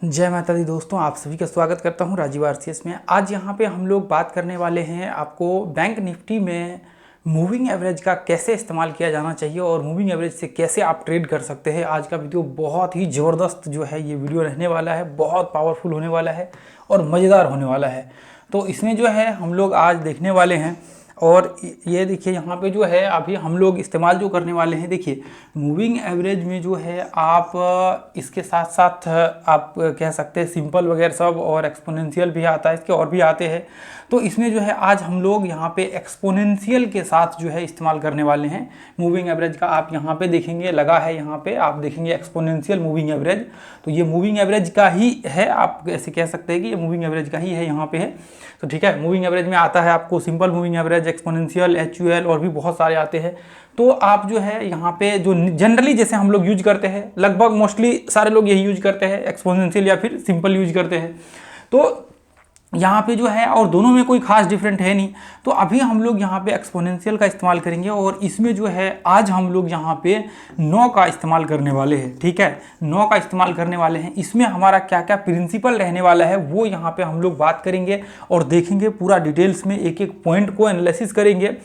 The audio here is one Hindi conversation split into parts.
जय माता दी दोस्तों, आप सभी का स्वागत करता हूं राजीव आरसीएस में। आज यहां पे हम लोग बात करने वाले हैं आपको बैंक निफ्टी में मूविंग एवरेज का कैसे इस्तेमाल किया जाना चाहिए और मूविंग एवरेज से कैसे आप ट्रेड कर सकते हैं। आज का वीडियो बहुत ही ज़बरदस्त जो है ये वीडियो रहने वाला है, बहुत पावरफुल होने वाला है और मज़ेदार होने वाला है। तो इसमें जो है हम लोग आज देखने वाले हैं और ये देखिए यहाँ पे जो है अभी हम लोग इस्तेमाल जो करने वाले हैं। देखिए मूविंग एवरेज में जो है आप इसके साथ साथ आप कह सकते हैं सिंपल वगैरह सब और एक्सपोनेंशियल भी आता है, इसके और भी आते हैं। तो इसमें जो है आज हम लोग यहाँ पे एक्सपोनेंशियल के साथ जो है इस्तेमाल करने वाले हैं मूविंग एवरेज का। आप यहाँ पे देखेंगे लगा है, यहाँ पे आप देखेंगे एक्सपोनेंशियल मूविंग एवरेज। तो ये मूविंग एवरेज का ही है, आप ऐसे कह सकते हैं कि ये मूविंग एवरेज का ही है, यहाँ पे है। तो ठीक है, मूविंग एवरेज में आता है आपको simple moving average, exponential, HUL और भी बहुत सारे आते हैं। तो आप जो है यहाँ पे जो जनरली जैसे हम लोग यूज करते हैं, लगभग मोस्टली सारे लोग यही यूज करते हैं, एक्सपोनेंशियल या फिर सिंपल यूज करते हैं। तो यहाँ पे जो है और दोनों में कोई खास डिफरेंट है नहीं। तो अभी हम लोग यहाँ पे एक्सपोनेंशियल का इस्तेमाल करेंगे और इसमें जो है आज हम लोग यहाँ पे 9 का इस्तेमाल करने वाले हैं। ठीक है, 9 का इस्तेमाल करने वाले हैं। इसमें हमारा क्या क्या प्रिंसिपल रहने वाला है वो यहाँ पे हम लोग बात करेंगे और देखेंगे पूरा डिटेल्स में, एक एक पॉइंट को एनालिसिस करेंगे।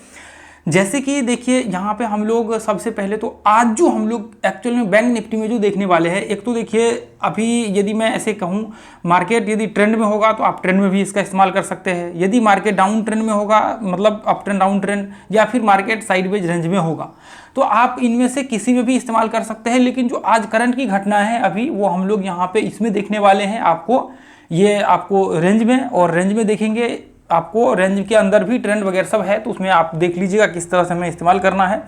जैसे कि देखिए यहाँ पे हम लोग सबसे पहले तो आज जो हम लोग एक्चुअल में बैंक निफ्टी में जो देखने वाले हैं, एक तो देखिए अभी यदि मैं ऐसे कहूँ मार्केट यदि ट्रेंड में होगा तो आप ट्रेंड में भी इसका इस्तेमाल कर सकते हैं। यदि मार्केट डाउन ट्रेंड में होगा, मतलब अप ट्रेंड डाउन ट्रेंड, या फिर मार्केट साइडवेज रेंज में होगा, तो आप इनमें से किसी में भी इस्तेमाल कर सकते हैं। लेकिन जो आज करंट की घटना है अभी वो हम लोग यहाँ पे इसमें देखने वाले हैं। आपको ये आपको रेंज में, और रेंज में देखेंगे आपको रेंज के अंदर भी ट्रेंड वगैरह सब है, तो उसमें आप देख लीजिएगा किस तरह से हमें इस्तेमाल करना है,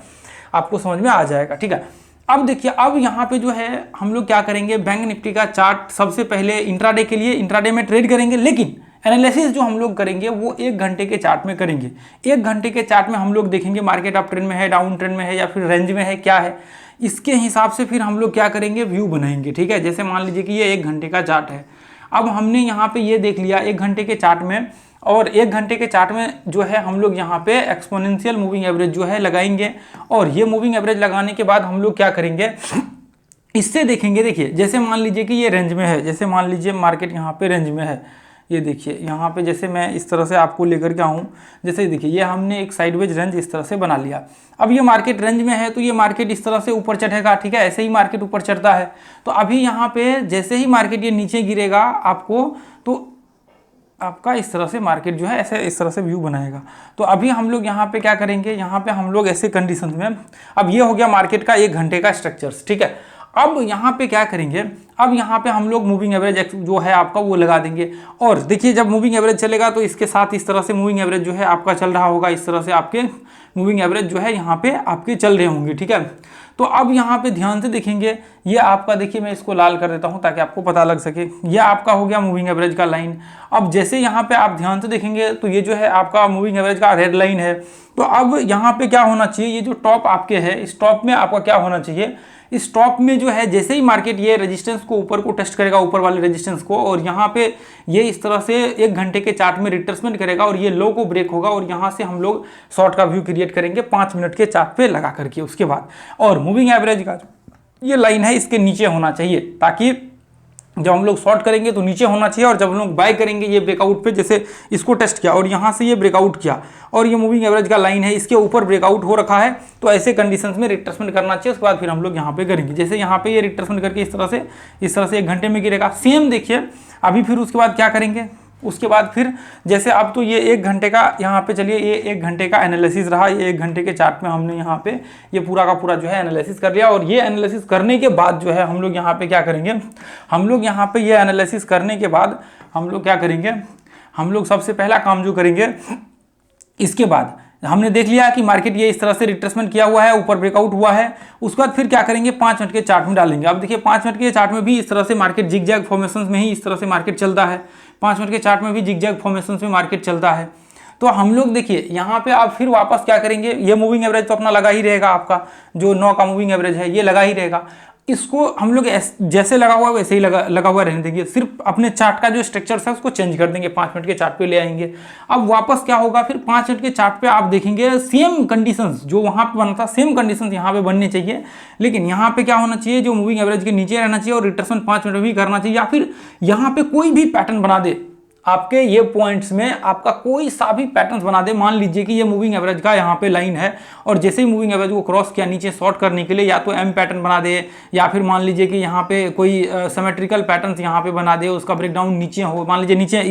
आपको समझ में आ जाएगा। ठीक है, अब देखिए अब यहाँ पे जो है हम लोग क्या करेंगे, बैंक निफ्टी का चार्ट सबसे पहले इंट्राडे के लिए इंट्राडे में ट्रेड करेंगे, लेकिन एनालिसिस जो हम लोग करेंगे वो 1 घंटे के चार्ट में करेंगे। 1 घंटे के चार्ट में हम लोग देखेंगे मार्केट अप ट्रेंड में है, डाउन ट्रेंड में है या फिर रेंज में है, क्या है, इसके हिसाब से फिर हम लोग क्या करेंगे, व्यू बनाएंगे। ठीक है, जैसे मान लीजिए कि ये 1 घंटे का चार्ट है। अब हमने यहाँ पे ये देख लिया 1 घंटे के चार्ट में, और 1 घंटे के चार्ट में जो है हम लोग यहाँ पे एक्सपोनेंशियल मूविंग एवरेज जो है लगाएंगे। और ये मूविंग एवरेज लगाने के बाद हम लोग क्या करेंगे, इससे देखेंगे। देखिए जैसे मान लीजिए कि ये रेंज में है, जैसे मान लीजिए मार्केट यहाँ पे रेंज में है, ये देखिए यहाँ पे जैसे मैं इस तरह से आपको लेकर के आऊँ, जैसे देखिए ये हमने एक साइडवेज रेंज इस तरह से बना लिया। अब ये मार्केट रेंज में है तो ये मार्केट इस तरह से ऊपर चढ़ेगा। ठीक है, ऐसे ही मार्केट ऊपर चढ़ता है। तो अभी यहाँ पे जैसे ही मार्केट ये नीचे गिरेगा आपको, तो आपका इस तरह से मार्केट जो है ऐसे इस तरह से व्यू बनाएगा। तो अभी हम लोग यहाँ पे क्या करेंगे, यहाँ पे हम लोग ऐसे कंडीशन में, अब ये हो गया मार्केट का 1 घंटे का स्ट्रक्चर्स। ठीक है, अब यहाँ पे क्या करेंगे, अब यहाँ पे हम लोग मूविंग एवरेज जो है आपका वो लगा देंगे। और देखिए जब मूविंग एवरेज चलेगा तो इसके साथ इस तरह से मूविंग एवरेज जो है आपका चल रहा होगा, इस तरह से आपके मूविंग एवरेज जो है यहाँ पे आपके चल रहे होंगे। ठीक है, तो अब यहाँ पे ध्यान से देखेंगे, ये आपका देखिए मैं इसको लाल कर देता हूँ ताकि आपको पता लग सके, ये आपका हो गया मूविंग एवरेज का लाइन। अब जैसे यहाँ पे आप ध्यान से देखेंगे तो ये जो है आपका मूविंग एवरेज का रेड लाइन है। तो अब यहाँ पे क्या होना चाहिए, ये जो टॉप आपके है इस टॉप में आपका क्या होना चाहिए, इस टॉप में जो है जैसे ही मार्केट ये रेजिस्टेंस को ऊपर को टेस्ट करेगा, ऊपर वाले रेजिस्टेंस को, और यहाँ पे ये इस तरह से 1 घंटे के चार्ट में रिट्रेसमेंट करेगा और ये लो को ब्रेक होगा, और यहाँ से हम लोग शॉर्ट का व्यू क्रिएट करेंगे 5 मिनट के चार्ट पे लगा करके उसके बाद। और मूविंग एवरेज का ये लाइन है इसके नीचे होना चाहिए, ताकि जब हम लोग शॉर्ट करेंगे तो नीचे होना चाहिए, और जब हम लोग बाय करेंगे ये ब्रेकआउट पे, जैसे इसको टेस्ट किया और यहाँ से ये ब्रेकआउट किया और ये मूविंग एवरेज का लाइन है इसके ऊपर ब्रेकआउट हो रखा है, तो ऐसे कंडीशंस में रिट्रेसमेंट करना चाहिए। उसके बाद फिर हम लोग यहाँ पे करेंगे, जैसे यहाँ पे ये रिट्रेसमेंट करके इस तरह से 1 घंटे में गिरेगा। सेम देखिए अभी फिर उसके बाद क्या करेंगे, उसके बाद फिर जैसे अब तो ये 1 घंटे का यहाँ पे, चलिए ये 1 घंटे का एनालिसिस रहा, ये 1 घंटे के चार्ट में हमने यहाँ पे ये पूरा का पूरा जो है एनालिसिस कर लिया। और ये एनालिसिस करने के बाद जो है हम लोग यहाँ पे क्या करेंगे, हम लोग यहाँ पे ये एनालिसिस करने के बाद हम लोग क्या करेंगे, हम लोग सबसे पहला काम जो करेंगे, इसके बाद हमने देख लिया कि मार्केट ये इस तरह से रिट्रेसमेंट किया हुआ है, ऊपर ब्रेकआउट हुआ है, उसके बाद फिर क्या करेंगे 5 मिनट के चार्ट में डालेंगे। अब देखिए 5 मिनट के चार्ट में भी इस तरह से मार्केट जिगजैग फॉर्मेशंस में ही इस तरह से मार्केट चलता है, 5 मिनट के चार्ट में भी जिगजैग फॉर्मेशंस में मार्केट चलता है। तो हम लोग देखिए यहाँ पे आप फिर वापस क्या करेंगे, ये मूविंग एवरेज तो अपना लगा ही रहेगा, आपका जो 9 का मूविंग एवरेज है ये लगा ही रहेगा। इसको हम लोग जैसे लगा हुआ वैसे ही लगा हुआ रहने देंगे, सिर्फ अपने चार्ट का जो स्ट्रक्चर है उसको चेंज कर देंगे, 5 मिनट के चार्ट पे ले आएंगे। अब वापस क्या होगा, फिर 5 मिनट के चार्ट पे आप देखेंगे सेम कंडीशंस जो वहां पे बना था, सेम कंडीशंस यहाँ पे बनने चाहिए, लेकिन यहाँ पे क्या होना चाहिए, जो मूविंग एवरेज के नीचे रहना चाहिए और रिट्रेसमेंट 5 मिनट में भी करना चाहिए, या फिर यहाँ पे कोई भी पैटर्न बना दे आपके ये पॉइंट्स में, आपका कोई सा भी पैटर्न बना दे। मान लीजिए कि ये मूविंग एवरेज का यहाँ पे लाइन है और जैसे ही मूविंग एवरेज को क्रॉस किया नीचे शॉर्ट करने के लिए, या तो एम पैटर्न बना दे, या फिर मान लीजिए कि यहाँ पे कोई सिमेट्रिकल पैटर्न यहाँ पे बना दे, उसका ब्रेकडाउन नीचे हो, मान लीजिए नीचे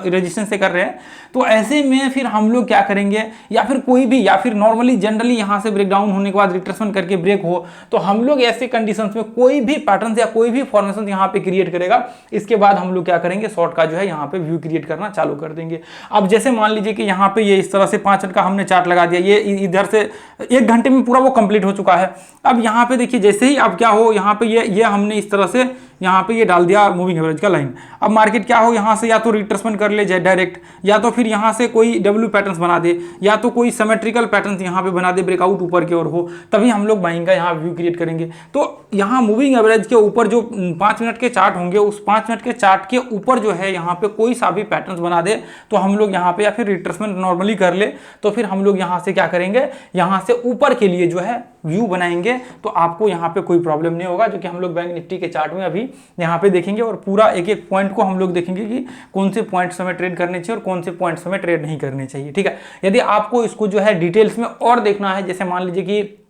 रेजिस्टेंस से कर रहे हैं, तो ऐसे में फिर हम लोग क्या करेंगे, या फिर कोई भी, या फिर नॉर्मली जनरली यहाँ से ब्रेकडाउन होने के बाद रिट्रेसमेंट करके ब्रेक हो, तो हम लोग ऐसे कंडीशन में कोई भी पैटर्न या कोई भी फॉर्मेशन यहाँ पे क्रिएट करेगा, इसके बाद हम लोग क्या करेंगे, शॉर्ट का जो है यहाँ पे व्यू क्रिएट करना चालू कर देंगे। अब जैसे मान लीजिए कि यहाँ पे ये इस तरह से 5 मिनट का हमने चार्ट लगा दिया, ये इधर से 1 घंटे में पूरा वो कंप्लीट हो चुका है। अब यहाँ पे देखिए जैसे ही अब क्या हो, यहाँ पे ये हमने इस तरह से यहाँ पे ये डाल दिया मूविंग एवरेज का लाइन। अब मार्केट क्या हो, यहाँ से या तो रिट्रेसमेंट कर ले जाए डायरेक्ट, या तो फिर यहाँ से कोई डब्ल्यू पैटर्न्स बना दे, या तो कोई सिमेट्रिकल पैटर्न्स यहाँ पे बना दे, ब्रेकआउट ऊपर की ओर हो, तभी हम लोग बाइंग का यहाँ व्यू क्रिएट करेंगे। तो यहाँ मूविंग एवरेज के ऊपर जो 5 मिनट के चार्ट होंगे, उस 5 मिनट के चार्ट के ऊपर जो है यहाँ पे कोई सा भी पैटर्न्स बना दे, तो हम लोग यहाँ पे, या फिर रिट्रेसमेंट नॉर्मली कर ले, तो फिर हम लोग यहाँ से क्या करेंगे, यहाँ से ऊपर के लिए जो है व्यू बनाएंगे, तो आपको यहाँ पे कोई प्रॉब्लम नहीं होगा, जो कि हम लोग बैंक निफ्टी के चार्ट में अभी यहाँ पे देखेंगे, और पूरा एक एक पॉइंट को हम लोग देखेंगे कि कौन से पॉइंट्स हमें ट्रेड करने चाहिए और कौन से पॉइंट्स हमें ट्रेड नहीं करने चाहिए। ठीक है, यदि आपको इसको जो है डिटेल्स में और देखना है, जैसे मान लीजिए कि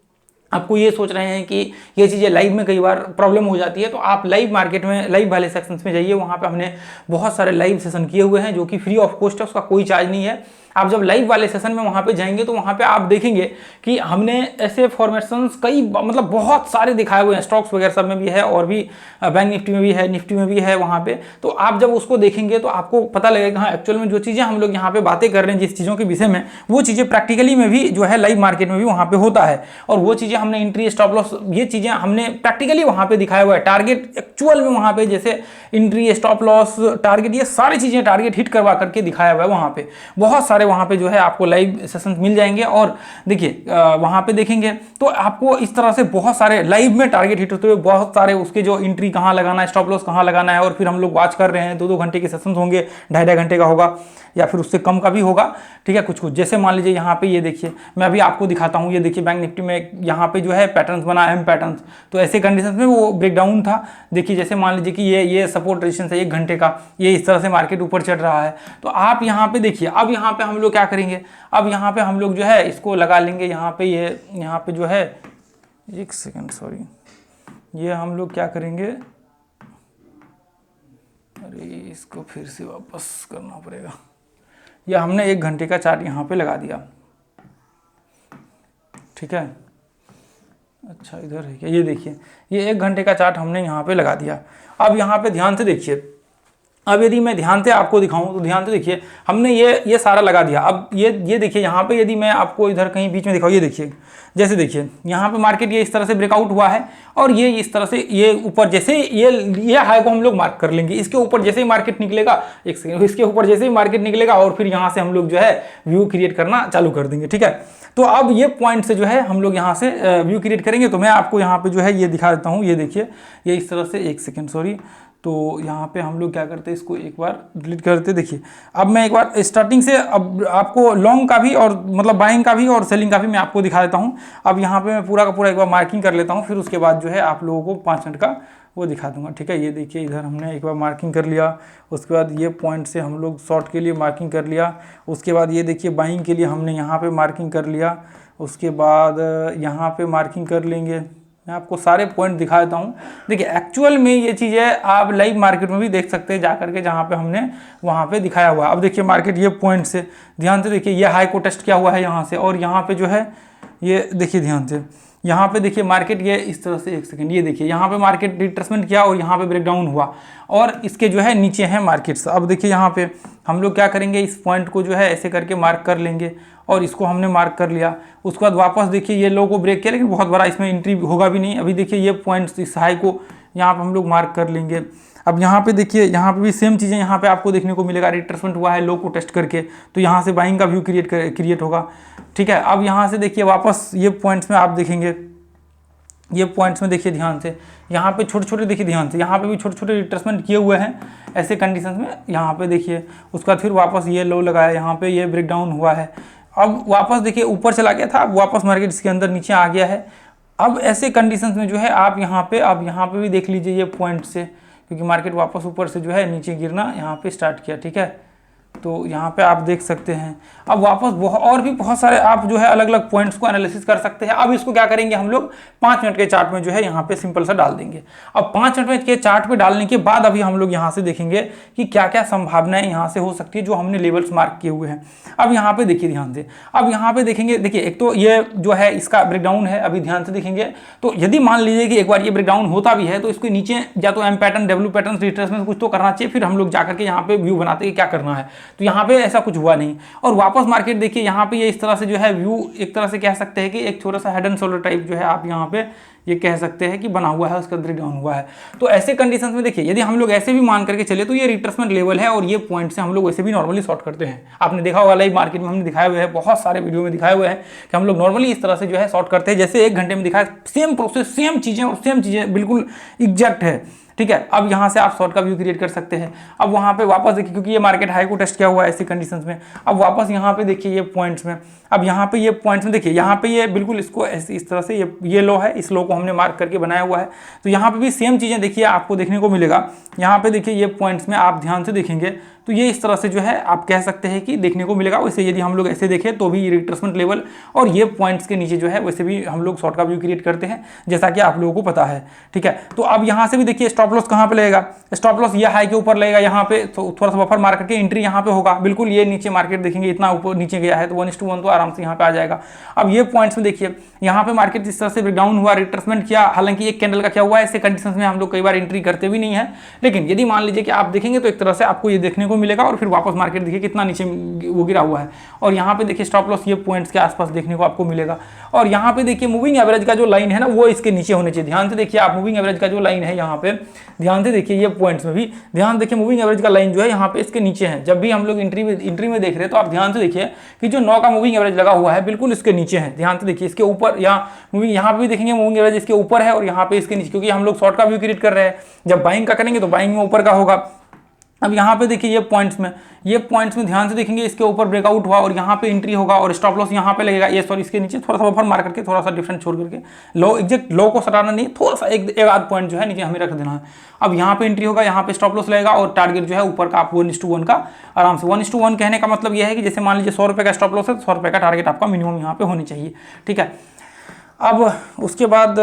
आपको ये सोच रहे हैं कि ये चीज़ें लाइव में कई बार प्रॉब्लम हो जाती है, तो आप लाइव मार्केट में, लाइव वाले सेक्शंस में जाइए, वहाँ पे हमने बहुत सारे लाइव सेशन किए हुए हैं जो कि फ्री ऑफ कॉस्ट है, उसका कोई चार्ज नहीं है। आप जब लाइव वाले सेशन में वहाँ पे जाएंगे तो वहाँ पे आप देखेंगे कि हमने ऐसे फॉर्मेशंस कई, मतलब बहुत सारे दिखाए हुए हैं, स्टॉक्स वगैरह सब में भी है, और भी बैंक निफ्टी में भी है, निफ्टी में भी है वहाँ पे। तो आप जब उसको देखेंगे तो आपको पता लगेगा हाँ एक्चुअल में जो चीज़ें हम लोग यहाँ पे बातें कर रहे हैं जिस चीज़ों के विषय में, वो चीज़ें प्रैक्टिकली में भी जो है लाइव मार्केट में भी वहाँ पे होता है, और वो चीज़ें हमने एंट्री, स्टॉप लॉस, ये चीज़ें हमने प्रैक्टिकली वहाँ पे दिखाया हुआ है। टारगेट एक्चुअल में वहाँ पे जैसे एंट्री, स्टॉप लॉस, टारगेट, ये सारी चीज़ें टारगेट हिट करवा करके दिखाया हुआ है वहाँ पे। बहुत सारे वहाँ पे जो है आपको लाइव सेशंस मिल जाएंगे, और देखिए वहाँ पे देखेंगे तो आपको इस तरह से बहुत सारे लाइव में टारगेट हिट होते हुए, बहुत सारे उसके जो एंट्री कहाँ लगाना है, स्टॉप लॉस कहाँ लगाना है, और फिर हम लोग वॉच कर रहे हैं, 2-2 घंटे के सेशंस होंगे, 2.5 घंटे का होगा, या फिर उससे कम का भी होगा। ठीक है, कुछ कुछ जैसे मान लीजिए यहाँ पे ये देखिए, मैं अभी आपको दिखाता हूँ, ये देखिए बैंक निफ्टी में यहाँ पे जो है पैटर्न्स बना, एम पैटर्न्स, तो ऐसे कंडीशंस में वो ब्रेकडाउन था। देखिए जैसे मान लीजिए कि ये सपोर्ट रेजिस्टेंस है 1 घंटे का, ये इस तरह से मार्केट ऊपर चढ़ रहा है, तो आप यहाँ पे देखिए, अब यहाँ पे हम लोग क्या करेंगे, अब यहाँ पे हम लोग जो है इसको लगा लेंगे, यहाँ पे ये, यहाँ पे जो है, 1 सेकेंड सॉरी, ये हम लोग क्या करेंगे, अरे इसको फिर से वापस करना पड़ेगा, यह हमने 1 घंटे का चार्ट यहाँ पे लगा दिया। ठीक है, अच्छा इधर है क्या, ये देखिए, ये 1 घंटे का चार्ट हमने यहाँ पे लगा दिया। अब यहाँ पे ध्यान से देखिए, अब यदि मैं ध्यान से आपको दिखाऊं तो ध्यान से देखिए, हमने ये सारा लगा दिया। अब ये देखिए यहाँ पे, यदि मैं आपको इधर कहीं बीच में दिखाऊं, ये देखिए, जैसे देखिए यहाँ पे मार्केट ये इस तरह से ब्रेकआउट हुआ है, और ये इस तरह से ये ऊपर, जैसे ये हाई को हम लोग मार्क कर लेंगे, इसके ऊपर जैसे ही मार्केट निकलेगा, 1 सेकेंड, इसके ऊपर जैसे ही मार्केट निकलेगा, और फिर यहाँ से हम लोग जो है व्यू क्रिएट करना चालू कर देंगे। ठीक है, तो अब ये पॉइंट से जो है हम लोग यहाँ से व्यू क्रिएट करेंगे। तो मैं आपको यहाँ पे जो है ये दिखा देता हूँ, ये देखिए, ये इस तरह से, 1 सेकेंड सॉरी, तो यहाँ पे हम लोग क्या करते हैं, इसको एक बार डिलीट करते। देखिए अब मैं एक बार स्टार्टिंग से अब आपको लॉन्ग का भी, और मतलब बाइंग का भी और सेलिंग का भी मैं आपको दिखा देता हूँ। अब यहाँ पे मैं पूरा का पूरा एक बार मार्किंग कर लेता हूँ, फिर उसके बाद जो है आप लोगों को 5 मिनट का वो दिखा दूंगा। ठीक है, ये देखिए इधर हमने एक बार मार्किंग कर लिया, उसके बाद ये पॉइंट से हम लोग शॉर्ट के लिए मार्किंग कर लिया, उसके बाद ये देखिए बाइंग के लिए हमने यहाँ पे मार्किंग कर लिया, उसके बाद यहाँ पे मार्किंग कर लेंगे। मैं आपको सारे पॉइंट दिखा देता हूँ। देखिए एक्चुअल में ये चीज़ें आप लाइव मार्केट में भी देख सकते हैं जा करके, जहाँ पे हमने वहाँ पे दिखाया हुआ। अब देखिए मार्केट ये पॉइंट से ध्यान से देखिए, ये हाई को टेस्ट किया हुआ है यहाँ से, और यहाँ पे जो है ये देखिए ध्यान से, यहाँ पे देखिए मार्केट ये इस तरह से, 1 सेकेंड, ये देखिए यहाँ पे मार्केट रिट्रेसमेंट किया और यहाँ पे ब्रेकडाउन हुआ, और इसके जो है नीचे हैं मार्केट्स। अब देखिए यहाँ पे हम लोग क्या करेंगे, इस पॉइंट को जो है ऐसे करके मार्क कर लेंगे, और इसको हमने मार्क कर लिया। उसके बाद वापस देखिए ये लो को ब्रेक किया, लेकिन बहुत बड़ा इसमें एंट्री होगा भी नहीं। अभी देखिए ये पॉइंट्स, इस हाई को यहाँ पे हम लोग मार्क कर लेंगे। अब यहाँ पे देखिए, यहाँ पे भी सेम चीज़ें यहाँ पे आपको देखने को मिलेगा, रिट्रेसमेंट हुआ है लो को टेस्ट करके, तो यहाँ से बाइंग का व्यू क्रिएट होगा। ठीक है, अब यहाँ से देखिए वापस ये पॉइंट्स में आप देखेंगे, ये पॉइंट्स में देखिए ध्यान से, यहाँ पे छोटे छोटे देखिए ध्यान से, यहाँ पे भी छोटे छोटे रिट्रेसमेंट किए हुए हैं ऐसे कंडीशंस में। यहाँ पे देखिए उसके बाद फिर वापस ये लो लगाया, यहाँ पे ये ब्रेक डाउन हुआ है, अब वापस देखिए ऊपर चला गया था, अब वापस मार्केट इसके अंदर नीचे आ गया है। अब ऐसे कंडीशंस में जो है आप यहाँ पे भी देख लीजिए ये पॉइंट से, क्योंकि मार्केट वापस ऊपर से जो है नीचे गिरना यहाँ पे स्टार्ट किया, ठीक है। तो यहाँ पे आप देख सकते हैं अब वापस और भी बहुत सारे आप जो है अलग अलग पॉइंट्स को एनालिसिस कर सकते हैं। अब इसको क्या करेंगे हम लोग 5 मिनट के चार्ट में जो है यहाँ पे सिंपल सा डाल देंगे। अब 5 मिनट के चार्ट पे डालने के बाद अभी हम लोग यहाँ से देखेंगे कि क्या क्या संभावनाएं यहाँ से हो सकती है जो हमने लेवल्स मार्क किए हुए हैं। अब यहाँ पे देखिए ध्यान से, अब यहाँ पे देखेंगे, देखिए एक तो ये जो है इसका ब्रेकडाउन है, अभी ध्यान से देखेंगे तो यदि मान लीजिए कि एक बार ये ब्रेकडाउन होता भी है तो इसके नीचे या तो M pattern, W pattern, retracement कुछ तो करना चाहिए, फिर हम लोग जाकर के यहाँ पे व्यू बनाते हैं क्या करना है। तो यहाँ पे ऐसा कुछ हुआ नहीं और वापस मार्केट देखिए यहाँ पे ये इस तरह से जो है व्यू एक तरह से कह सकते हैं कि एक छोटा सा हेड एंड शोल्डर टाइप जो है आप यहाँ पे ये कह सकते हैं कि बना हुआ है, उसका ब्रेक डाउन हुआ है। तो ऐसे कंडीशंस में देखिए यदि हम लोग ऐसे भी मान करके चले तो ये रिट्रेसमेंट लेवल है और ये पॉइंट से हम लोग वैसे भी नॉर्मली शॉर्ट करते हैं। आपने देखा होगा लाइव मार्केट में हमने दिखाए हुए हैं, बहुत सारे वीडियो में दिखाए हुए हैं कि हम लोग नॉर्मली इस तरह से जो है शॉर्ट करते हैं, जैसे 1 घंटे में दिखाया, सेम प्रोसेस, सेम चीज़ें और सेम चीज़ें बिल्कुल एग्जैक्ट है, ठीक है। अब यहाँ से आप शॉर्ट का व्यू क्रिएट कर सकते हैं। अब वहाँ पे वापस देखिए क्योंकि ये मार्केट हाई को टेस्ट किया हुआ है ऐसी कंडीशंस में, अब वापस यहाँ पे देखिए ये पॉइंट्स में, अब यहाँ पे ये पॉइंट्स में देखिए यहाँ पे ये बिल्कुल इसको इस तरह से ये लो है, इस लो को हमने मार्क करके बनाया हुआ है। तो यहाँ पे भी सेम चीज़ें देखिए आपको देखने को मिलेगा। यहाँ पे देखिए ये पॉइंट्स में आप ध्यान से देखेंगे तो ये इस तरह से जो है आप कह सकते हैं कि देखने को मिलेगा। वैसे यदि हम लोग ऐसे देखें तो भी रिट्रेसमेंट लेवल और ये पॉइंट्स के नीचे जो है वैसे भी हम लोग शॉर्ट का व्यू क्रिएट करते हैं, जैसा कि आप लोगों को पता है, ठीक है। तो अब यहाँ से भी देखिए स्टॉप लॉस कहाँ पे लगेगा, स्टॉप लॉस ये हाई के ऊपर लगेगा, यहाँ पे थोड़ा सा बफर मार करके एंट्री यहाँ पे होगा, बिल्कुल ये नीचे मार्केट देखेंगे इतना ऊपर नीचे गया है तो 1:1 तो आराम से यहाँ पे आ जाएगा। अब ये पॉइंट्स में देखिए यहाँ पे मार्केट इस तरह से ब्रेकडाउन हुआ, रिट्रेसमेंट किया, हालांकि एक कैंडल का क्या हुआ है, ऐसे कंडीशंस में हम लोग कई बार एंट्री करते भी नहीं है, लेकिन यदि मान लीजिए कि आप देखेंगे तो एक तरह से आपको ये देखने को मिलेगा और फिर वापस मार्केट देखिए कितना नीचे वो गिरा हुआ है और यहाँ पे देखिए स्टॉप लॉस ये पॉइंट्स के आसपास देखने को आपको मिलेगा। और यहाँ पे देखिए मूविंग एवरेज का जो लाइन है ना वो इसके नीचे होने चाहिए, ध्यान से देखिए आप मूविंग एवरेज का जो लाइन है यहाँ पे ध्यान से देखिए, ये पॉइंट्स में भी ध्यान देखिए मूविंग एवरेज का लाइन जो है यहाँ पे इसके नीचे है। जब भी हम लोग एंट्री में देख रहे हैं तो आप ध्यान से देखिए कि जो 9 का मूविंग एवरेज लगा हुआ है बिल्कुल इसके नीचे है, ध्यान से देखिए इसके ऊपर या मूविंग यहाँ पे भी देखेंगे मूविंग एवरेज इसके ऊपर है और यहाँ पे इसके नीचे, क्योंकि हम लोग शॉर्ट का व्यू क्रिएट कर रहे हैं, जब बाइंग का करेंगे तो बाइंग में ऊपर का होगा। अब यहाँ पे देखिए ये पॉइंट्स में ध्यान से देखेंगे इसके ऊपर ब्रेकआउट हुआ और यहाँ पे एंट्री होगा और स्टॉप लॉस यहाँ पे लगेगा, ये सॉरी इसके नीचे थोड़ा सा बफर मार करके थोड़ा सा डिफरेंस छोड़ करके, लो एग्जैक्ट लो को सटाना नहीं, थोड़ा सा एक आध पॉइंट जो है नीचे हमें रख देना है। अब यहाँ पे एंट्री होगा, यहाँ पे स्टॉप लॉस लगेगा और टारगेट जो है ऊपर का आप 1:1 का आराम से 1:1 कहने का मतलब यह है कि जैसे मान लीजिए 100 रुपये का स्टॉप लॉस है तो 100 रुपये का टारगेट आपका मिनिमम यहाँ पे होनी चाहिए, ठीक है। अब उसके बाद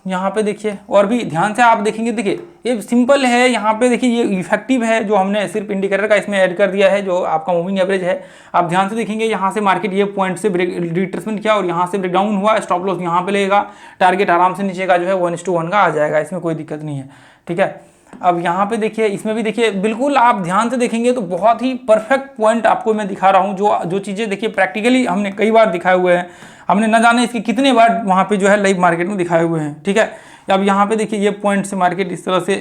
यहाँ पे देखिए और भी ध्यान से आप देखेंगे, देखिए ये सिंपल है, यहाँ पे देखिए ये इफेक्टिव है जो हमने सिर्फ इंडिकेटर का इसमें ऐड कर दिया है जो आपका मूविंग एवरेज है। आप ध्यान से देखेंगे यहाँ से मार्केट ये पॉइंट से रिट्रेसमेंट किया और यहाँ से ब्रेकडाउन हुआ, स्टॉप लॉस यहाँ पे लगेगा, टारगेट आराम से नीचे का जो है 1:1 का आ जाएगा, इसमें कोई दिक्कत नहीं है, ठीक है। अब यहाँ पे देखिए इसमें भी देखिए बिल्कुल आप ध्यान से देखेंगे तो बहुत ही परफेक्ट पॉइंट आपको मैं दिखा रहा हूँ, जो चीज़ें देखिए प्रैक्टिकली हमने कई बार दिखाए हुए हैं, हमने न जाने इसके कितने बार वहाँ पे जो है लाइव मार्केट में दिखाए हुए हैं, ठीक है। अब यहाँ पे देखिए ये पॉइंट से मार्केट इस तरह से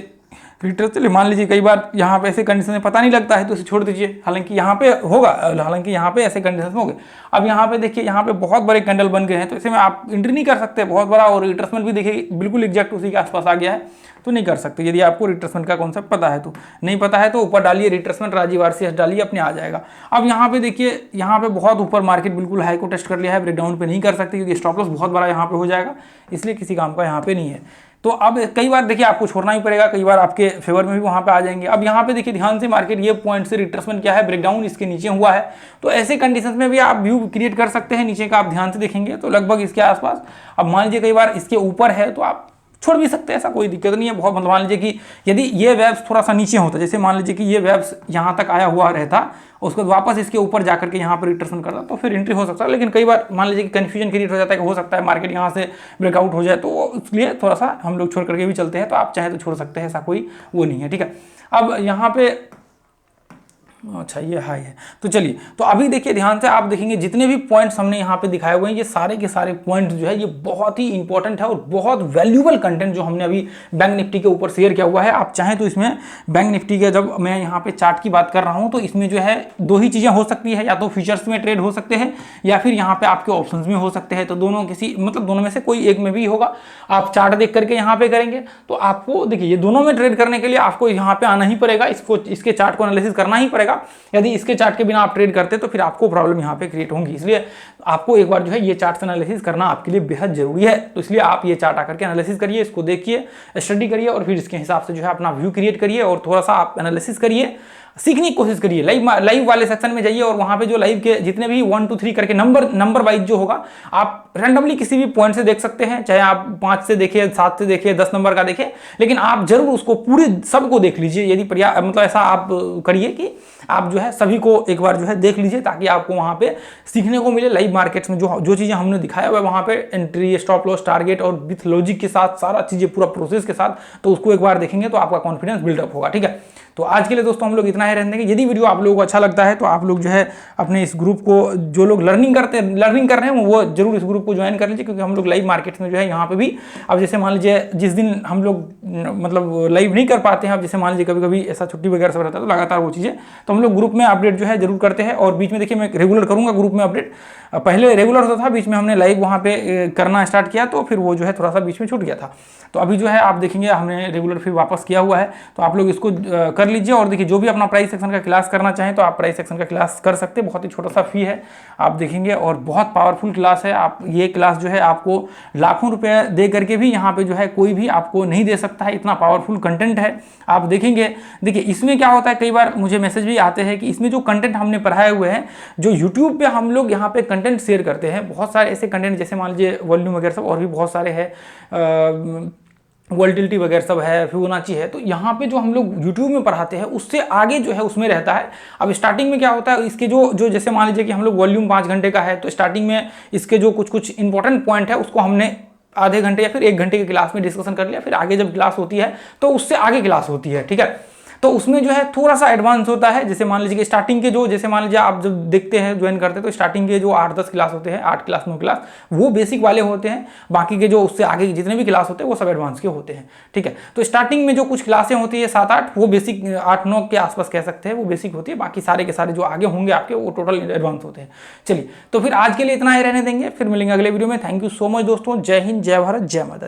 रिटर्न चले, मान लीजिए कई बार यहाँ पे ऐसे कंडीशन में पता नहीं लगता है तो इसे छोड़ दीजिए, हालांकि यहाँ पे होगा, हालांकि यहाँ पे ऐसे कंडीशन में हो गए। अब यहाँ पे देखिए यहाँ पे बहुत बड़े कैंडल बन गए हैं तो ऐसे में आप एंट्री नहीं कर सकते, बहुत बड़ा, और रिट्रेसमेंट भी देखिए बिल्कुल एग्जैक्ट उसी के आसपास आ गया है तो नहीं कर सकते। यदि आपको रिट्रेसमेंट का कॉन्सेप्ट पता है तो, नहीं पता है तो ऊपर डालिए रिट्रेसमेंट राजीव आरसीएस डालिए, अपने आ जाएगा। अब यहाँ पे देखिए यहाँ पे बहुत ऊपर मार्केट बिल्कुल हाई को टेस्ट कर लिया है, ब्रेकडाउन पे नहीं कर सकते क्योंकि स्टॉप लॉस बहुत बड़ा यहाँ पे हो जाएगा, इसलिए किसी काम का यहाँ पे नहीं है। तो अब कई बार देखिए आपको छोड़ना ही पड़ेगा, कई बार आपके फेवर में भी वहाँ पे आ जाएंगे। अब यहाँ पे देखिए ध्यान से मार्केट ये पॉइंट से रिट्रेसमेंट क्या है, ब्रेकडाउन इसके नीचे हुआ है, तो ऐसे कंडीशंस में भी आप व्यू क्रिएट कर सकते हैं नीचे का। आप ध्यान से देखेंगे तो लगभग इसके आसपास, अब मान लीजिए कई बार इसके ऊपर है तो आप छोड़ भी सकते हैं, ऐसा कोई दिक्कत नहीं है। बहुत मान लीजिए कि यदि ये वेव्स थोड़ा सा नीचे होता, जैसे मान लीजिए कि ये वेव्स यहाँ तक आया हुआ रहता, उसके बाद वापस इसके ऊपर जाकर के यहाँ पर रिट्रेसमेंट करता तो फिर एंट्री हो सकता है, लेकिन कई बार मान लीजिए कि कन्फ्यूजन क्रिएट हो जाता है कि हो सकता है मार्केट यहाँ से ब्रेकआउट हो जाए, तो इसलिए थोड़ा सा हम लोग छोड़ करके भी चलते हैं, तो आप चाहे तो छोड़ सकते हैं, ऐसा कोई वो नहीं है, ठीक है। अब यहाँ पे अच्छा ये हाई है। तो चलिए, तो अभी देखिए ध्यान से आप देखेंगे जितने भी पॉइंट्स हमने यहाँ पे दिखाए हुए हैं ये सारे के सारे पॉइंट्स जो है ये बहुत ही इंपॉर्टेंट है और बहुत वैल्यूबल कंटेंट जो हमने अभी बैंक निफ्टी के ऊपर शेयर किया हुआ है। आप चाहें तो इसमें बैंक निफ्टी के, जब मैं यहाँ पे चार्ट की बात कर रहा हूँ तो इसमें जो है दो ही चीज़ें हो सकती है, या तो फ्यूचर्स में ट्रेड हो सकते हैं या फिर यहाँ पे आपके ऑप्शंस में हो सकते हैं। तो दोनों किसी मतलब दोनों में से कोई एक में भी होगा। आप चार्ट देख करके यहाँ पे करेंगे तो आपको देखिए ये दोनों में ट्रेड करने के लिए आपको यहाँ पे आना ही पड़ेगा, इसको इसके चार्ट को एनालिसिस करना ही पड़ेगा। यदि इसके चार्ट के बिना आप ट्रेड करते तो फिर आपको प्रॉब्लम यहाँ पे क्रिएट होंगी। इसलिए आपको एक बार जो है ये चार्ट एनालिसिस करना आपके लिए बेहद जरूरी है। तो इसलिए आप ये चार्ट आकर के एनालिसिस करिए, इसको देखिए, स्टडी करिए और फिर इसके हिसाब से जो है अपना व्यू क्रिएट करिए और थोड़ा सा आप एनालिसिस करिए, सीखने की कोशिश करिए। लाइव वाले सेक्शन में जाइए और वहां पे जो लाइव के जितने भी 1 2 3 करके नंबर वाइज जो होगा आप रैंडमली किसी भी पॉइंट से देख सकते हैं, चाहे आप 5 से देखिए, 7 से देखिए, 10 नंबर का देखिए, लेकिन आप जरूर उसको पूरे सबको देख लीजिए। यदि मतलब ऐसा आप करिए कि आप जो है सभी को एक बार जो है देख लीजिए, ताकि आपको वहां पे सीखने को मिले। लाइव मार्केट्स में जो चीजें हमने दिखाया हुआ है वहां पे एंट्री, स्टॉप लॉस, टारगेट और विथ लॉजिक के साथ सारा चीजें पूरा प्रोसेस के साथ, तो उसको एक बार देखेंगे तो आपका कॉन्फिडेंस बिल्डअप होगा। ठीक है, तो आज के लिए दोस्तों हम लोग इतना ही रहने देंगे। यदि वीडियो आप लोगों को अच्छा लगता है तो आप लोग जो है अपने इस ग्रुप को, जो लोग लर्निंग कर रहे हैं वो जरूर इस ग्रुप को ज्वाइन कर लीजिए, क्योंकि हम लोग लाइव मार्केट्स में जो है यहाँ पे भी, अब जैसे मान लीजिए जिस दिन हम लोग मतलब लाइव नहीं कर पाते हैं, अब जैसे मान लीजिए कभी कभी ऐसा छुट्टी वगैरह सब रहता है तो लगातार वो चीज़ें तो हम लोग ग्रुप में अपडेट जो है जरूर करते हैं। और बीच में देखिए मैं रेगुलर करूँगा ग्रुप में अपडेट, पहले रेगुलर होता था, बीच में हमने लाइव वहाँ पे करना स्टार्ट किया तो फिर वो जो है थोड़ा सा बीच में छूट गया था। तो अभी जो है आप देखेंगे हमने रेगुलर फिर वापस किया हुआ है, तो आप लोग इसको कर लीजिए। और देखिए जो भी अपना प्राइस सेक्शन का क्लास करना चाहें तो आप प्राइस सेक्शन का क्लास कर सकते हैं, बहुत ही छोटा सा फी है, आप देखेंगे, और बहुत पावरफुल क्लास है। आप ये क्लास जो है आपको लाखों रुपए दे करके भी यहाँ पे जो है कोई भी आपको नहीं दे सकता है, इतना पावरफुल कंटेंट है। आप देखेंगे, देखिए इसमें क्या होता है, कई बार मुझे मैसेज भी आते हैं कि इसमें जो कंटेंट हमने पढ़ाए हुए हैं, जो यूट्यूब पे हम लोग यहाँ पे कंटेंट शेयर करते हैं, बहुत सारे ऐसे कंटेंट जैसे मान लीजिए वॉल्यूम वगैरह सब और भी बहुत सारे हैं, वोल्टिलिटी वगैरह सब है, फिबोनाची है, तो यहाँ पे जो हम लोग यूट्यूब में पढ़ाते हैं उससे आगे जो है उसमें रहता है। अब स्टार्टिंग में क्या होता है, इसके जो जैसे मान लीजिए कि हम लोग वॉल्यूम 5 घंटे का है, तो स्टार्टिंग में इसके जो कुछ इंपॉर्टेंट पॉइंट है उसको हमने आधे घंटे या फिर 1 घंटे की क्लास में डिस्कशन कर लिया, फिर आगे जब क्लास होती है तो उससे आगे क्लास होती है। ठीक है, तो उसमें जो है थोड़ा सा एडवांस होता है। जैसे मान लीजिए कि स्टार्टिंग के जो, जैसे मान लीजिए आप जब देखते हैं ज्वाइन करते हैं तो स्टार्टिंग के जो 8-10 क्लास होते हैं, 8 क्लास 9 क्लास, वो बेसिक वाले होते हैं। बाकी के जो उससे आगे जितने भी क्लास होते हैं वो सब एडवांस के होते हैं। ठीक है, तो स्टार्टिंग में जो कुछ क्लासें होती है 7-8, वो बेसिक 8-9 के आसपास कह सकते हैं, वो बेसिक होती है। बाकी सारे के सारे जो आगे होंगे आपके वो टोटल एडवांस होते हैं। चलिए, तो फिर आज के लिए इतना ही रहने देंगे, फिर मिलेंगे अगले वीडियो में। थैंक यू सो मच दोस्तों, जय हिंद, जय भारत, जय माता दी।